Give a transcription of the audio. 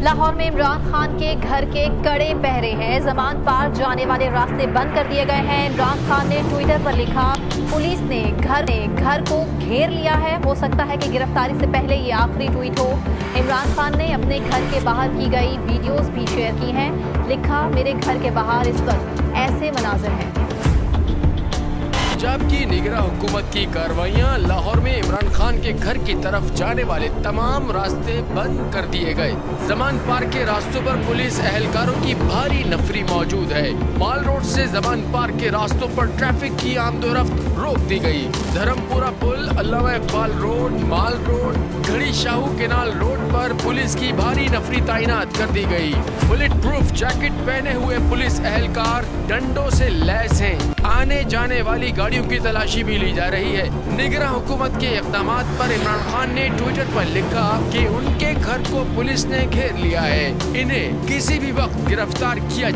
लाहौर में इमरान खान के घर के कड़े पहरे हैं। जमान पार जाने वाले रास्ते बंद कर दिए गए हैं। इमरान खान ने ट्विटर पर लिखा, पुलिस ने घर को घेर लिया है। हो सकता है कि गिरफ्तारी से पहले ये आखिरी ट्वीट हो। इमरान खान ने अपने घर के बाहर की गई वीडियोस भी शेयर की हैं। लिखा, मेरे घर के बाहर इस वक्त ऐसे मनाजिर हैं। पंजाब की निगरान हुकूमत की कार्रवाइयां। लाहौर में इमरान खान के घर की तरफ जाने वाले तमाम रास्ते बंद कर दिए गए। जमान पार के रास्तों पर पुलिस एहलकारों की भारी नफरी मौजूद है। माल रोड से जमान पार के रास्तों पर ट्रैफिक की आमदोरफ्त रोक दी गई। धर्मपुरा पुल, अल्लामा इकबाल रोड, माल रोड, घड़ी शाहू केनाल रोड पर पुलिस की भारी नफरी तैनात कर दी गई। बुलेट प्रूफ जैकेट पहने हुए पुलिस एहलकार डंडों से लैस हैं। आने जाने वाली गाड़ियों की तलाशी भी ली जा रही है। निगरान हुकूमत के इक़दामात पर इमरान खान ने ट्विटर पर लिखा कि उनके घर को पुलिस ने घेर लिया है। इन्हें किसी भी वक्त गिरफ्तार किया